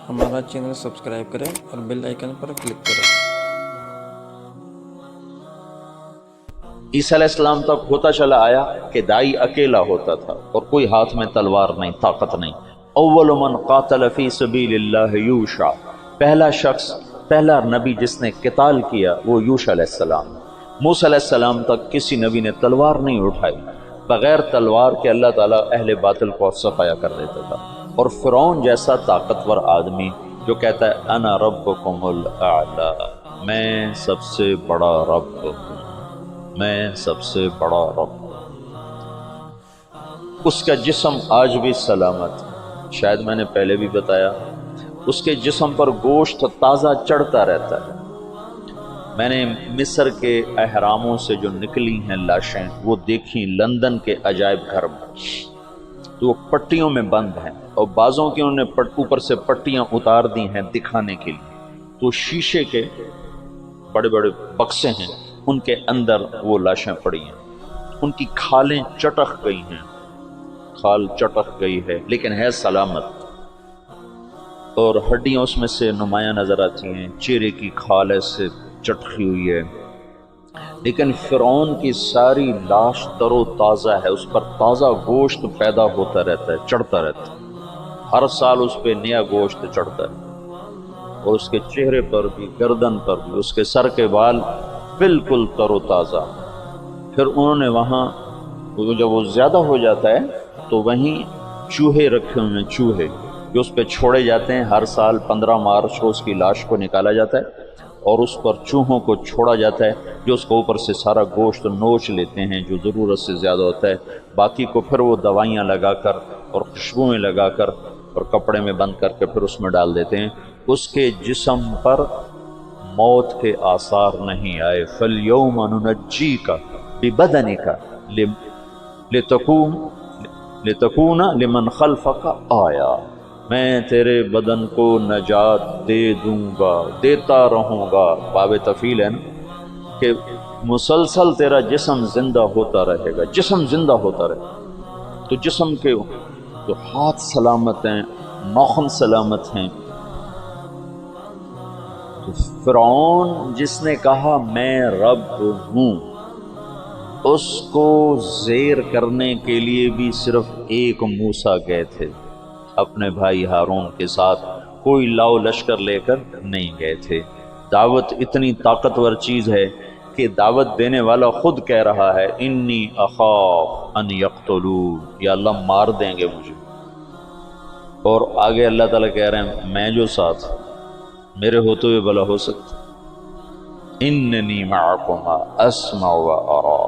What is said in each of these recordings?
हमारा channel subscribe करें और बेल आइकन पर क्लिक करें। ईसा अलैहिस्सलाम तक होता चला आया कि दाई अकेला होता था और कोई हाथ में तलवार नहीं, ताकत नहीं। अव्वल मन कातल फी सबीलिल्लाह यूशा, पहला शख्स, पहला नबी जिसने किताल किया वो यूशा अलैहिस्सलाम। मूसा अलैहिस्सलाम तक किसी नबी ने तलवार नहीं उठाई। बगैर तलवार के अल्लाह ताला अहले बातिल को सफाया कर देता था। और फिरौन जैसा ताकतवर आदमी जो कहता है अना रब्बुकुमुल आला, मैं सबसे बड़ा रब हूँ, मैं सबसे बड़ा रब हूँ, उसका जिस्म आज भी सलामत है। शायद मैंने पहले भी बताया, उसके जिस्म पर गोश्त ताज़ा चढ़ता रहता है। मैंने मिस्र के अहरामों से जो निकली हैं लाशें वो देखी लंदन के अजायब घर में, तो वो पट्टियों में बंद हैं और बाज़ों की उन्होंने ऊपर से पट्टियां उतार दी हैं दिखाने के लिए। तो शीशे के बड़े बड़े बक्से हैं, उनके अंदर वो लाशें पड़ी हैं। उनकी खालें चटक गई हैं, खाल चटक गई है लेकिन है सलामत, और हड्डियां उसमें से नुमायां नजर आती हैं। चेहरे की खाल ऐसे चटकी हुई है, लेकिन फिरौन की सारी लाश तरो ताज़ा है, उस पर ताज़ा गोश्त पैदा होता रहता है, चढ़ता रहता है। हर साल उस पर नया गोश्त चढ़ता है और उसके चेहरे पर भी, गर्दन पर भी, उसके सर के बाल बिल्कुल तरो ताज़ा। फिर उन्होंने वहाँ जब वो ज़्यादा हो जाता है तो वहीं चूहे रखे हुए हैं, चूहे जो उस पर छोड़े जाते हैं। हर साल 15 मार्च को उसकी लाश को निकाला जाता है और उस पर चूहों को छोड़ा जाता है जो उसको ऊपर से सारा गोश्त नोच लेते हैं जो ज़रूरत से ज़्यादा होता है। बाकी को फिर वो दवाइयाँ लगाकर और खुशबुएँ लगाकर और कपड़े में बंद करके फिर उसमें डाल देते हैं। उसके जिस्म पर मौत के आसार नहीं आए। फल-यौम नुनज्जीका बिबदनिका लितकूना लिमन खल्फका आया, मैं तेरे बदन को नजात दे दूंगा, देता रहूँगा। बाब तफील है ना कि मुसलसल तेरा जिस्म जिंदा होता रहेगा, जिस्म जिंदा होता रहेगा। तो जिस्म के जो हाथ सलामत हैं, नौखन सलामत हैं। तो फिरौन जिसने कहा मैं रब हूँ, उसको ज़ेर करने के लिए भी सिर्फ एक मूसा गए थे, अपने भाई हारून के साथ। कोई लाओ लश्कर लेकर नहीं गए थे। दावत इतनी ताकतवर चीज़ है कि दावत देने वाला खुद कह रहा है इन्नी अखाफ अन यक़्तुलून, या अल्लाह मार देंगे मुझे। और आगे अल्लाह ताला कह रहे हैं मैं जो साथ, मेरे होते हुए भला हो सकता। इन्ननी मअकुमा अस्मउ व अरा,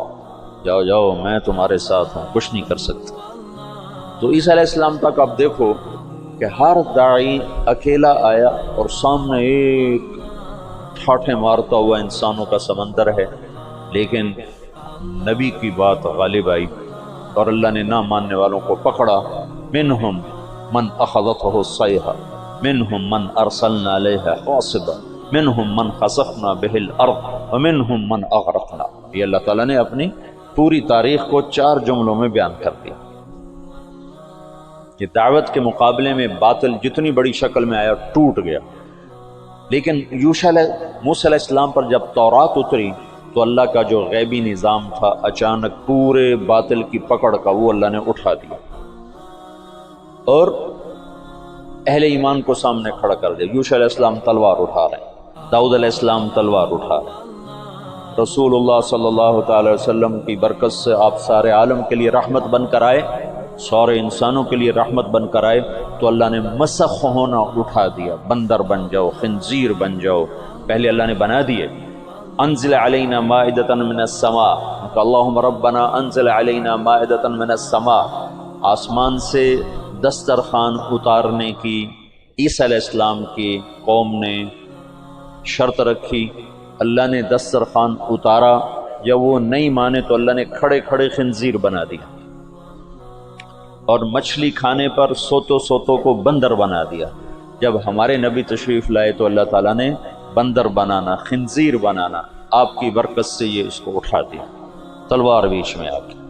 जाओ जाओ मैं तुम्हारे साथ हूँ, कुछ नहीं कर सकता। तो ईसा अलैहिस्सलाम तक आप देखो कि हर दाई अकेला आया और सामने एक ठाठे मारता हुआ इंसानों का समंदर है, लेकिन नबी की बात गालिब आई और अल्लाह ने ना मानने वालों को पकड़ा। मिनहुम मन अखज़तहु सयहा, मिनहुम मन अरसलना अलैहा हासिबा, मिनहुम मन खसफना बिहिल अर्द व मिनहुम मन अगरकना। ये अल्लाह ताला ने अपनी पूरी तारीख को 4 जुमलों में बयान कर दिया कि दावत के मुकाबले में बातिल जितनी बड़ी शक्ल में आया टूट गया। लेकिन मूसा अलैहिस्सलाम पर जब तौरात उतरी तो अल्लाह का जो गैबी निज़ाम था अचानक पूरे बातिल की पकड़ का वो अल्लाह ने उठा दिया और अहले ईमान को सामने खड़ा कर दिया। यूशा अलैहिस्सलाम तलवार उठा रहे हैं, दाऊद अलैहिस्सलाम तलवार उठा रहे हैं। रसूलुल्लाह सल्लल्लाहु अलैहि वसल्लम की बरकत से आप सारे आलम के लिए रहमत बनकर आए, सारे इंसानों के लिए रहमत बनकर आए, तो अल्लाह ने मसख होना उठा दिया। बंदर बन जाओ, खिंजीर बन जाओ, पहले अल्लाह ने बना दिए। अंज़िल अलैना माइदतन मिनस समा, अल्लाहुम्मा रब्बना अंज़िल अलैना माइदतन मिनस समा, आसमान से दस्तरखान उतारने की ईसा अलैहिस्सलाम की कौम ने शर्त रखी। अल्लाह ने दस्तरखान उतारा, जब वो नहीं माने तो अल्लाह ने खड़े खड़े खिंजीर बना दिया और मछली खाने पर सोतो सोतो को बंदर बना दिया। जब हमारे नबी तशरीफ़ लाए तो अल्लाह ताला ने बंदर बनाना, खिंजीर बनाना, आपकी बरकत से ये इसको उठा दिया, तलवार बीच में आके।